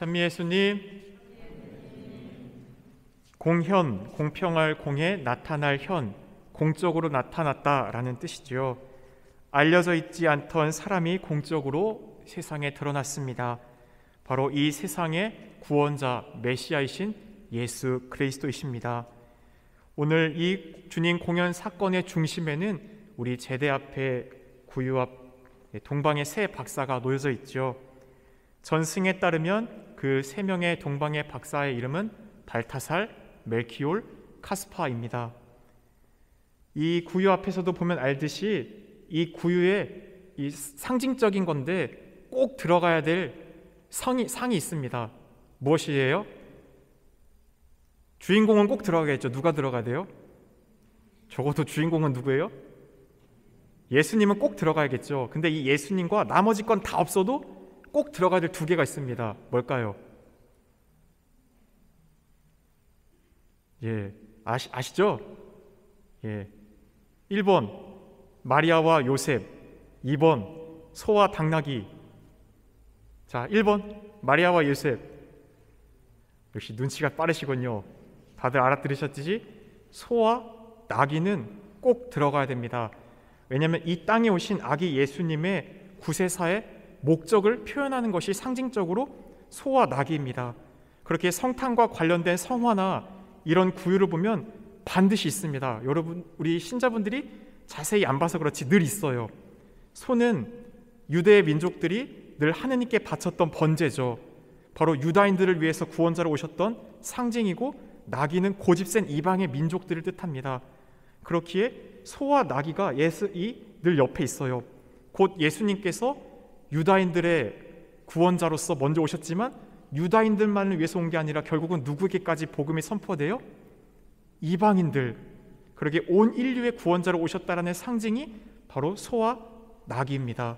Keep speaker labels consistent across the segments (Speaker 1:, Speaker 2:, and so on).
Speaker 1: 찬미 예수님, 공현, 공평할 공에 나타날 현, 공적으로 나타났다라는 뜻이죠. 알려져 있지 않던 사람이 공적으로 세상에 드러났습니다. 바로 이 세상의 구원자, 메시아이신 예수 그리스도이십니다. 오늘 이 주님 공연 사건의 중심에는 우리 제대 앞에 구유 앞 동방의 세 박사가 놓여져 있죠. 전승에 따르면 그 세 명의 동방의 박사의 이름은 발타살, 멜키올, 카스파입니다. 이 구유 앞에서도 보면 알듯이 이 구유에 이 상징적인 건데 꼭 들어가야 될 상이 있습니다. 무엇이에요? 주인공은 꼭 들어가겠죠. 누가 들어가야 돼요? 적어도 주인공은 누구예요? 예수님은 꼭 들어가야겠죠. 근데 이 예수님과 나머지 건 다 없어도 꼭 들어가야 될 두 개가 있습니다. 뭘까요? 아시죠? 1번 마리아와 요셉, 2번 소와 당나귀. 자, 1번 마리아와 요셉. 역시 눈치가 빠르시군요. 다들 알아들으셨지? 소와 나귀는 꼭 들어가야 됩니다. 왜냐하면 이 땅에 오신 아기 예수님의 구세사의 목적을 표현하는 것이 상징적으로 소와 나귀입니다. 그렇게 성탄과 관련된 성화나 이런 구유를 보면 반드시 있습니다. 여러분, 우리 신자분들이 자세히 안 봐서 그렇지 늘 있어요. 소는 유대 민족들이 늘 하느님께 바쳤던 번제죠. 바로 유다인들을 위해서 구원자로 오셨던 상징이고, 나귀는 고집센 이방의 민족들을 뜻합니다. 그렇기에 소와 나귀가 늘 옆에 있어요. 곧 예수님께서 유다인들의 구원자로서 먼저 오셨지만 유다인들만을 위해서 온 게 아니라 결국은 누구에게까지 복음이 선포돼요? 이방인들, 그러게 온 인류의 구원자로 오셨다라는 상징이 바로 소와 나귀입니다.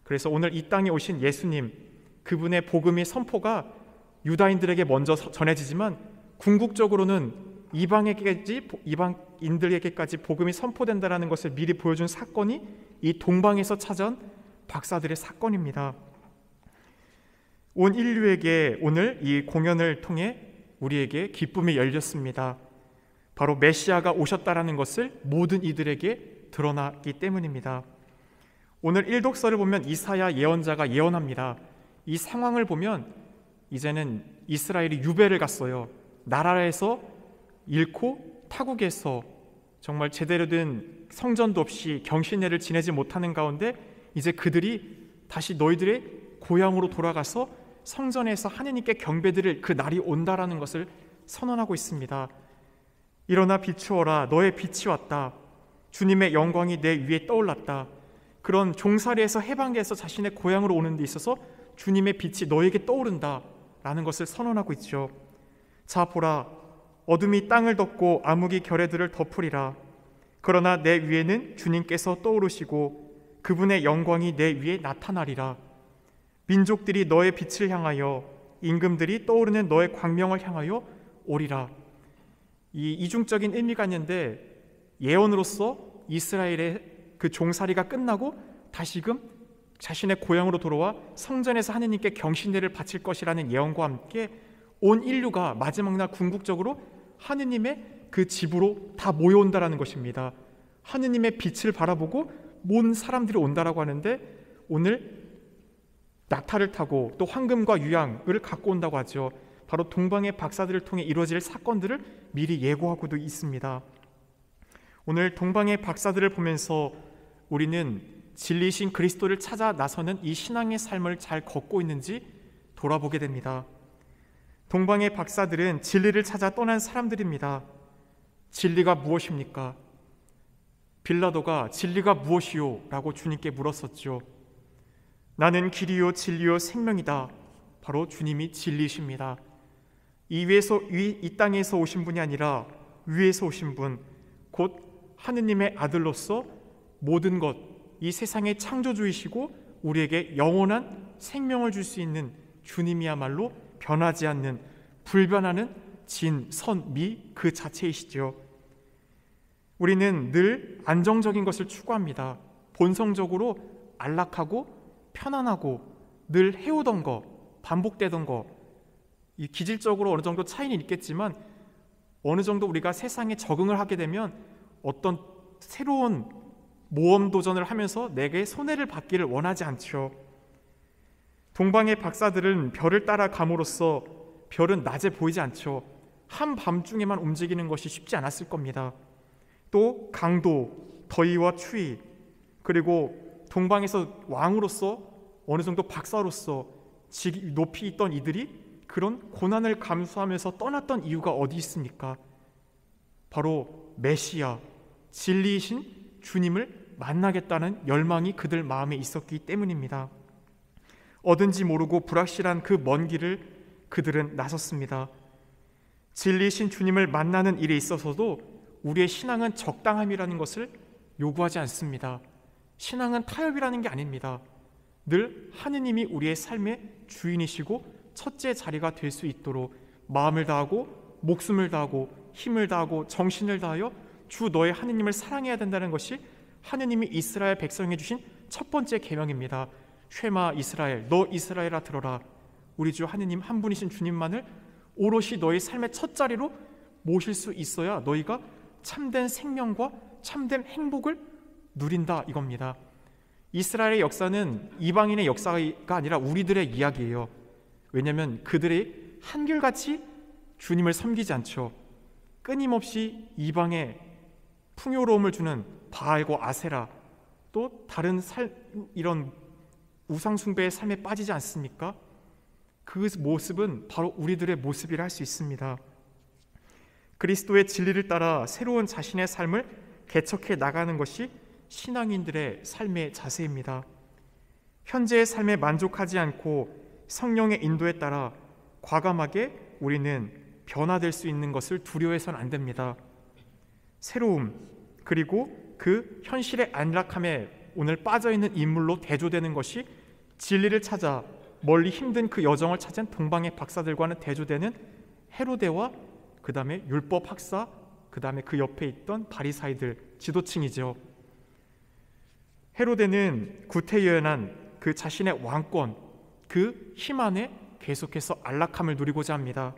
Speaker 1: 그래서 오늘 이 땅에 오신 예수님, 그분의 복음의 선포가 유다인들에게 먼저 전해지지만 궁극적으로는 이방인들에게까지 복음이 선포된다라는 것을 미리 보여준 사건이 이 동방에서 찾아온 박사들의 사건입니다. 온 인류에게 오늘 이 공연을 통해 우리에게 기쁨이 열렸습니다. 바로 메시아가 오셨다라는 것을 모든 이들에게 드러났기 때문입니다. 오늘 일독서를 보면 이사야 예언자가 예언합니다. 이 상황을 보면 이제는 이스라엘이 유배를 갔어요. 나라에서 잃고 타국에서 정말 제대로 된 성전도 없이 경신례를 지내지 못하는 가운데 이제 그들이 다시 너희들의 고향으로 돌아가서 성전에서 하느님께 경배드릴 그 날이 온다라는 것을 선언하고 있습니다. 일어나 비추어라, 너의 빛이 왔다. 주님의 영광이 내 위에 떠올랐다. 그런 종살이에서 해방돼서 자신의 고향으로 오는 데 있어서 주님의 빛이 너에게 떠오른다 라는 것을 선언하고 있죠. 자, 보라, 어둠이 땅을 덮고 암흑이 결의들을 덮으리라. 그러나 내 위에는 주님께서 떠오르시고 그분의 영광이 내 위에 나타나리라. 민족들이 너의 빛을 향하여, 임금들이 떠오르는 너의 광명을 향하여 오리라. 이 이중적인 의미가 있는데, 예언으로서 이스라엘의 그 종살이가 끝나고 다시금 자신의 고향으로 돌아와 성전에서 하느님께 경신례를 바칠 것이라는 예언과 함께 온 인류가 마지막 날 궁극적으로 하느님의 그 집으로 다 모여온다라는 것입니다. 하느님의 빛을 바라보고 모든 사람들이 온다라고 하는데, 오늘 낙타를 타고 또 황금과 유향을 갖고 온다고 하죠. 바로 동방의 박사들을 통해 이루어질 사건들을 미리 예고하고도 있습니다. 오늘 동방의 박사들을 보면서 우리는 진리신 그리스도를 찾아 나서는 이 신앙의 삶을 잘 걷고 있는지 돌아보게 됩니다. 동방의 박사들은 진리를 찾아 떠난 사람들입니다. 진리가 무엇입니까? 빌라도가 진리가 무엇이요? 라고 주님께 물었었죠. 나는 길이요 진리요 생명이다. 바로 주님이 진리이십니다. 이 땅에서 오신 분이 아니라 위에서 오신 분, 곧 하느님의 아들로서 모든 것, 이 세상의 창조주이시고 우리에게 영원한 생명을 줄 수 있는 주님이야말로 변하지 않는, 불변하는 진, 선, 미 그 자체이시죠. 우리는 늘 안정적인 것을 추구합니다. 본성적으로 안락하고 편안하고 늘 해오던 거, 반복되던 거, 이 기질적으로 어느 정도 차이는 있겠지만 어느 정도 우리가 세상에 적응을 하게 되면 어떤 새로운 모험 도전을 하면서 내게 손해를 받기를 원하지 않죠. 동방의 박사들은 별을 따라감으로써 별은 낮에 보이지 않죠. 한밤중에만 움직이는 것이 쉽지 않았을 겁니다. 또 강도, 더위와 추위, 그리고 동방에서 왕으로서 어느 정도 박사로서 높이 있던 이들이 그런 고난을 감수하면서 떠났던 이유가 어디 있습니까? 바로 메시아, 진리이신 주님을 만나겠다는 열망이 그들 마음에 있었기 때문입니다. 어딘지 모르고 불확실한 그 먼 길을 그들은 나섰습니다. 진리이신 주님을 만나는 일에 있어서도 우리의 신앙은 적당함이라는 것을 요구하지 않습니다. 신앙은 타협이라는 게 아닙니다. 늘 하느님이 우리의 삶의 주인이시고 첫째 자리가 될 수 있도록 마음을 다하고 목숨을 다하고 힘을 다하고 정신을 다하여 주 너의 하느님을 사랑해야 된다는 것이 하느님이 이스라엘 백성에 주신 첫 번째 계명입니다. 쉐마 이스라엘, 너 이스라엘아 들어라. 우리 주 하느님 한 분이신 주님만을 오롯이 너의 삶의 첫 자리로 모실 수 있어야 너희가 참된 생명과 참된 행복을 누린다 이겁니다. 이스라엘의 역사는 이방인의 역사가 아니라 우리들의 이야기예요. 왜냐하면 그들이 한결같이 주님을 섬기지 않죠. 끊임없이 이방에 풍요로움을 주는 바알과 아세라, 또 다른 이런 우상숭배의 삶에 빠지지 않습니까? 그 모습은 바로 우리들의 모습이라 할 수 있습니다. 그리스도의 진리를 따라 새로운 자신의 삶을 개척해 나가는 것이 신앙인들의 삶의 자세입니다. 현재의 삶에 만족하지 않고 성령의 인도에 따라 과감하게 우리는 변화될 수 있는 것을 두려워해서는 안 됩니다. 새로움, 그리고 그 현실의 안락함에 오늘 빠져있는 인물로 대조되는 것이 진리를 찾아 멀리 힘든 그 여정을 찾은 동방의 박사들과는 대조되는 헤로데와 그 다음에 율법 학사, 그 다음에 그 옆에 있던 바리사이들, 지도층이죠. 헤로데는 구태여연한 그 자신의 왕권, 그 힘 안에 계속해서 안락함을 누리고자 합니다.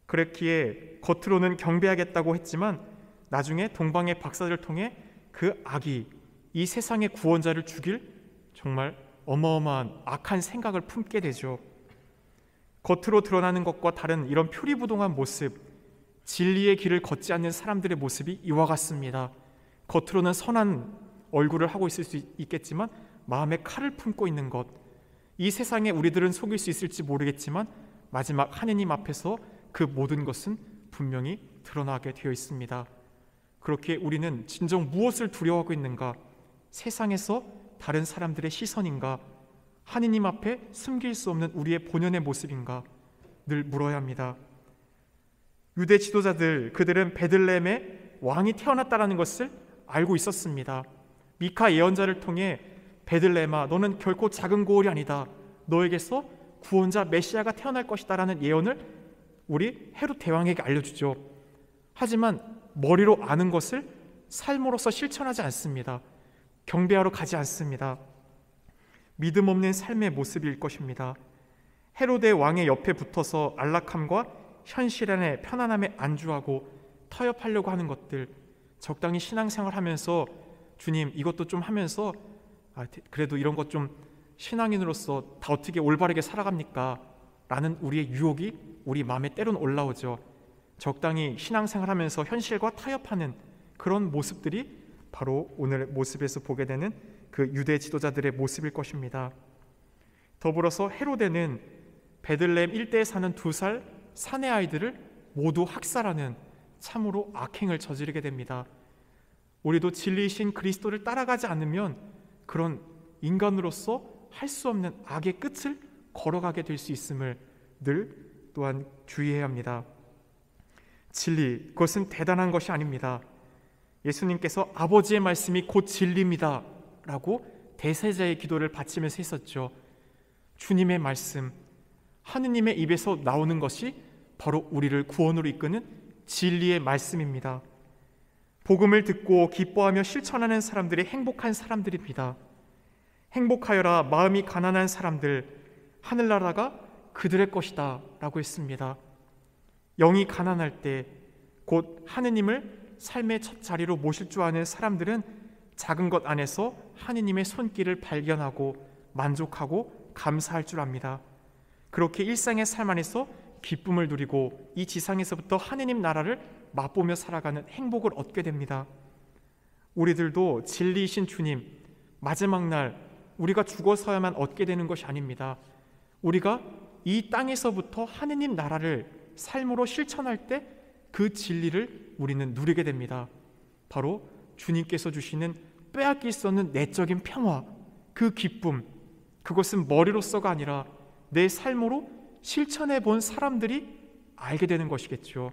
Speaker 1: 그랬기에 겉으로는 경배하겠다고 했지만 나중에 동방의 박사들을 통해 그 악이 이 세상의 구원자를 죽일 정말 어마어마한 악한 생각을 품게 되죠. 겉으로 드러나는 것과 다른 이런 표리부동한 모습, 진리의 길을 걷지 않는 사람들의 모습이 이와 같습니다. 겉으로는 선한 얼굴을 하고 있을 수 있겠지만 마음에 칼을 품고 있는 것, 이 세상에 우리들은 속일 수 있을지 모르겠지만 마지막 하느님 앞에서 그 모든 것은 분명히 드러나게 되어 있습니다. 그렇게 우리는 진정 무엇을 두려워하고 있는가? 세상에서 다른 사람들의 시선인가? 하느님 앞에 숨길 수 없는 우리의 본연의 모습인가? 늘 물어야 합니다. 유대 지도자들, 그들은 베들레헴에 왕이 태어났다는 것을 알고 있었습니다. 미카 예언자를 통해 베들레헴아, 너는 결코 작은 고을이 아니다. 너에게서 구원자 메시아가 태어날 것이다 라는 예언을 우리 헤롯 대왕에게 알려주죠. 하지만 머리로 아는 것을 삶으로서 실천하지 않습니다. 경배하러 가지 않습니다. 믿음 없는 삶의 모습일 것입니다. 헤로데 왕의 옆에 붙어서 안락함과 현실 안의 편안함에 안주하고 타협하려고 하는 것들, 적당히 신앙생활하면서 주님 이것도 좀 하면서 그래도 이런 것 좀 신앙인으로서 다 어떻게 올바르게 살아갑니까? 라는 우리의 유혹이 우리 마음에 때로는 올라오죠. 적당히 신앙생활하면서 현실과 타협하는 그런 모습들이 바로 오늘 모습에서 보게 되는 그 유대 지도자들의 모습일 것입니다. 더불어서 헤로데는 베들레헴 일대에 사는 2살 사내 아이들을 모두 학살하는 참으로 악행을 저지르게 됩니다. 우리도 진리이신 그리스도를 따라가지 않으면 그런 인간으로서 할 수 없는 악의 끝을 걸어가게 될 수 있음을 늘 또한 주의해야 합니다. 진리, 그것은 대단한 것이 아닙니다. 예수님께서 아버지의 말씀이 곧 진리입니다 라고 대세자의 기도를 바치면서 했었죠. 주님의 말씀, 하느님의 입에서 나오는 것이 바로 우리를 구원으로 이끄는 진리의 말씀입니다. 복음을 듣고 기뻐하며 실천하는 사람들이 행복한 사람들입니다. 행복하여라 마음이 가난한 사람들, 하늘나라가 그들의 것이다 라고 했습니다. 영이 가난할 때 곧 하느님을 삶의 첫 자리로 모실 줄 아는 사람들은 작은 것 안에서 하느님의 손길을 발견하고 만족하고 감사할 줄 압니다. 그렇게 일상의 삶 안에서 기쁨을 누리고 이 지상에서부터 하느님 나라를 맛보며 살아가는 행복을 얻게 됩니다. 우리들도 진리이신 주님, 마지막 날 우리가 죽어서야만 얻게 되는 것이 아닙니다. 우리가 이 땅에서부터 하느님 나라를 삶으로 실천할 때 그 진리를 우리는 누리게 됩니다. 바로 주님께서 주시는 빼앗길 수 없는 내적인 평화, 그 기쁨, 그것은 머리로서가 아니라 내 삶으로 실천해 본 사람들이 알게 되는 것이겠죠.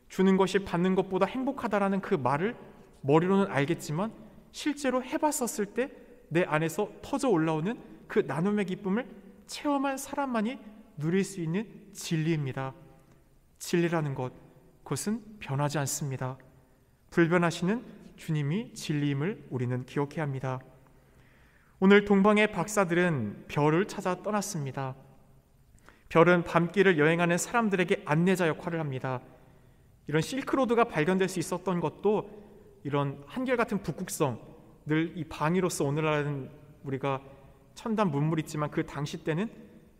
Speaker 1: 주는 것이 받는 것보다 행복하다라는 그 말을 머리로는 알겠지만 실제로 해봤었을 때 내 안에서 터져 올라오는 그 나눔의 기쁨을 체험한 사람만이 누릴 수 있는 진리입니다. 진리라는 것, 그것은 변하지 않습니다. 불변하시는 주님이 진리임을 우리는 기억해야 합니다. 오늘 동방의 박사들은 별을 찾아 떠났습니다. 별은 밤길을 여행하는 사람들에게 안내자 역할을 합니다. 이런 실크로드가 발견될 수 있었던 것도 이런 한결같은 북극성, 늘 이 방위로서 오늘날은 우리가 첨단 문물이 있지만 그 당시 때는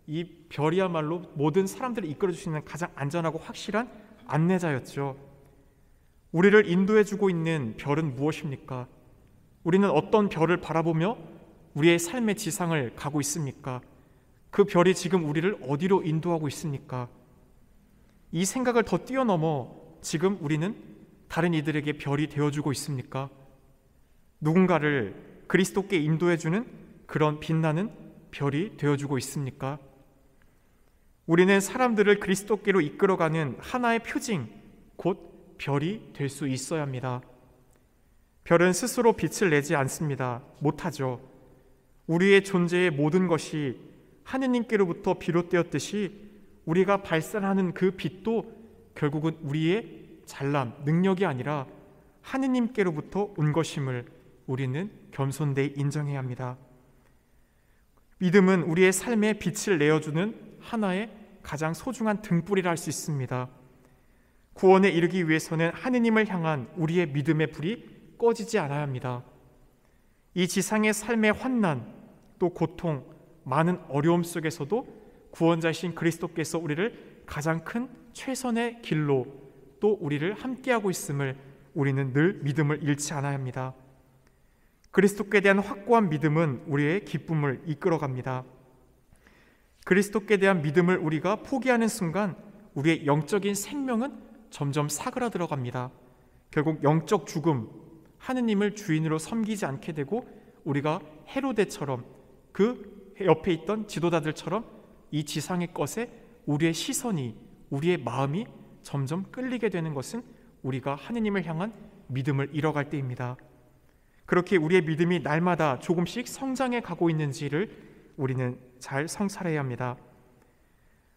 Speaker 1: 이 별이야말로 모든 사람들을 이끌어 주시는 가장 안전하고 확실한 안내자였죠. 우리를 인도해주고 있는 별은 무엇입니까? 우리는 어떤 별을 바라보며 우리의 삶의 지상을 가고 있습니까? 그 별이 지금 우리를 어디로 인도하고 있습니까? 이 생각을 더 뛰어넘어 지금 우리는 다른 이들에게 별이 되어주고 있습니까? 누군가를 그리스도께 인도해주는 그런 빛나는 별이 되어주고 있습니까? 우리는 사람들을 그리스도께로 이끌어가는 하나의 표징, 곧 별이 될 수 있어야 합니다. 별은 스스로 빛을 내지 않습니다. 못하죠. 우리의 존재의 모든 것이 하느님께로부터 비롯되었듯이 우리가 발산하는 그 빛도 결국은 우리의 잘남, 능력이 아니라 하느님께로부터 온 것임을 우리는 겸손되이 인정해야 합니다. 믿음은 우리의 삶에 빛을 내어주는 하나의 가장 소중한 등불이라 할 수 있습니다. 구원에 이르기 위해서는 하느님을 향한 우리의 믿음의 불이 꺼지지 않아야 합니다. 이 지상의 삶의 환난, 또 고통, 많은 어려움 속에서도 구원자이신 그리스도께서 우리를 가장 큰 최선의 길로 또 우리를 함께하고 있음을 우리는 늘 믿음을 잃지 않아야 합니다. 그리스도께 대한 확고한 믿음은 우리의 기쁨을 이끌어갑니다. 그리스도께 대한 믿음을 우리가 포기하는 순간 우리의 영적인 생명은 점점 사그라들어 갑니다. 결국 영적 죽음, 하느님을 주인으로 섬기지 않게 되고 우리가 헤로데처럼 그 옆에 있던 지도자들처럼 이 지상의 것에 우리의 시선이, 우리의 마음이 점점 끌리게 되는 것은 우리가 하느님을 향한 믿음을 잃어갈 때입니다. 그렇게 우리의 믿음이 날마다 조금씩 성장해 가고 있는지를 우리는 잘 성찰해야 합니다.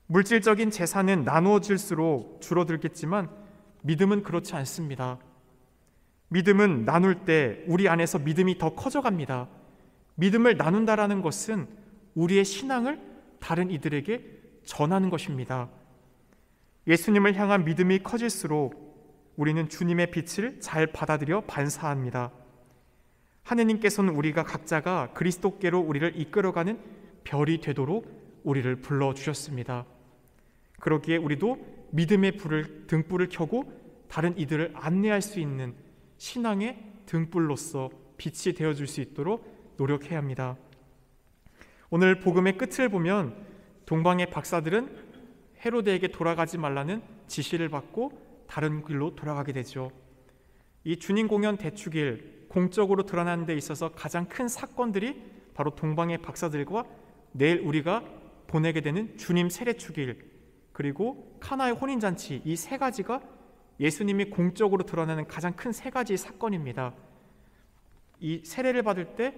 Speaker 1: 물질적인 재산은 나누어질수록 줄어들겠지만 믿음은 그렇지 않습니다. 믿음은 나눌 때 우리 안에서 믿음이 더 커져갑니다. 믿음을 나눈다라는 것은 우리의 신앙을 다른 이들에게 전하는 것입니다. 예수님을 향한 믿음이 커질수록 우리는 주님의 빛을 잘 받아들여 반사합니다. 하느님께서는 우리가 각자가 그리스도께로 우리를 이끌어가는 별이 되도록 우리를 불러주셨습니다. 그러기에 우리도 믿음의 등불을 켜고 다른 이들을 안내할 수 있는 신앙의 등불로서 빛이 되어줄 수 있도록 노력해야 합니다. 오늘 복음의 끝을 보면 동방의 박사들은 헤로데에게 돌아가지 말라는 지시를 받고 다른 길로 돌아가게 되죠. 이 주님 공연 대축일, 공적으로 드러나는 데 있어서 가장 큰 사건들이 바로 동방의 박사들과 내일 우리가 보내게 되는 주님 세례축일, 그리고 카나의 혼인잔치, 이 세 가지가 예수님이 공적으로 드러나는 가장 큰 세 가지 사건입니다. 이 세례를 받을 때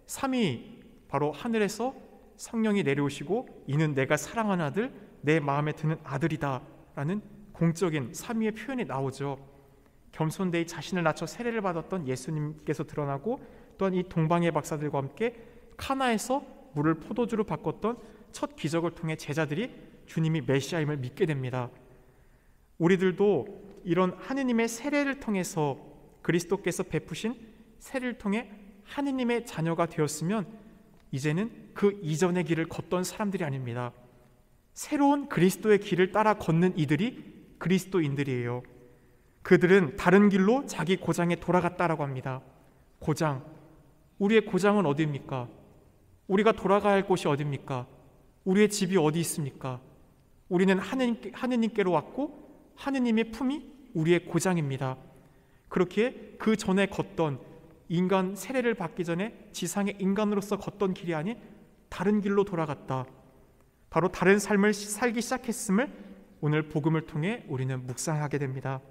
Speaker 1: 삼위, 바로 하늘에서 성령이 내려오시고 이는 내가 사랑하는 아들, 내 마음에 드는 아들이다 라는 공적인 삼위의 표현이 나오죠. 겸손되이 자신을 낮춰 세례를 받았던 예수님께서 드러나고, 또한 이 동방의 박사들과 함께 카나에서 물을 포도주로 바꿨던 첫 기적을 통해 제자들이 주님이 메시아임을 믿게 됩니다. 우리들도 이런 하느님의 세례를 통해서, 그리스도께서 베푸신 세례를 통해 하느님의 자녀가 되었으면 이제는 그 이전의 길을 걷던 사람들이 아닙니다. 새로운 그리스도의 길을 따라 걷는 이들이 그리스도인들이에요. 그들은 다른 길로 자기 고장에 돌아갔다라고 합니다. 고장, 우리의 고장은 어디입니까? 우리가 돌아가야 할 곳이 어디입니까? 우리의 집이 어디 있습니까? 우리는 하느님께로 왔고 하느님의 품이 우리의 고장입니다. 그렇게 그 전에 걷던, 인간 세례를 받기 전에 지상의 인간으로서 걷던 길이 아닌 다른 길로 돌아갔다, 바로 다른 삶을 살기 시작했음을 오늘 복음을 통해 우리는 묵상하게 됩니다.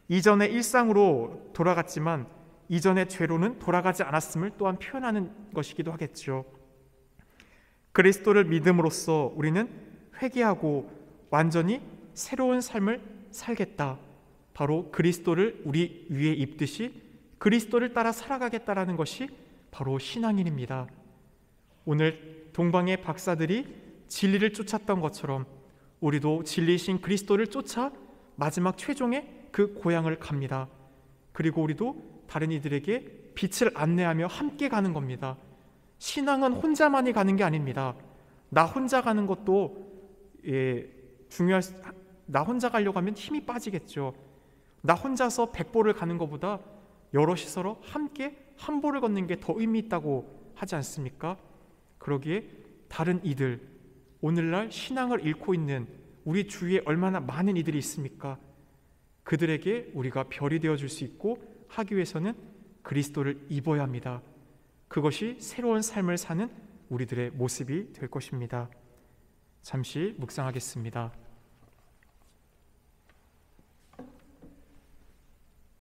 Speaker 1: 이전의 일상으로 돌아갔지만 이전의 죄로는 돌아가지 않았음을 또한 표현하는 것이기도 하겠죠. 그리스도를 믿음으로써 우리는 회개하고 완전히 새로운 삶을 살겠다, 바로 그리스도를 우리 위에 입듯이 그리스도를 따라 살아가겠다라는 것이 바로 신앙인입니다. 오늘 동방의 박사들이 진리를 쫓았던 것처럼 우리도 진리이신 그리스도를 쫓아 마지막 최종의 그 고향을 갑니다. 그리고 우리도 다른 이들에게 빛을 안내하며 함께 가는 겁니다. 신앙은 혼자만이 가는 게 아닙니다. 나 혼자 가는 것도 나 혼자 가려고 하면 힘이 빠지겠죠. 나 혼자서 100보를 가는 것보다 여럿이 서로 함께 한 보를 걷는 게 더 의미 있다고 하지 않습니까? 그러기에 다른 이들, 오늘날 신앙을 잃고 있는 우리 주위에 얼마나 많은 이들이 있습니까? 그들에게 우리가 별이 되어줄 수 있고 하기 위해서는 그리스도를 입어야 합니다. 그것이 새로운 삶을 사는 우리들의 모습이 될 것입니다. 잠시 묵상하겠습니다.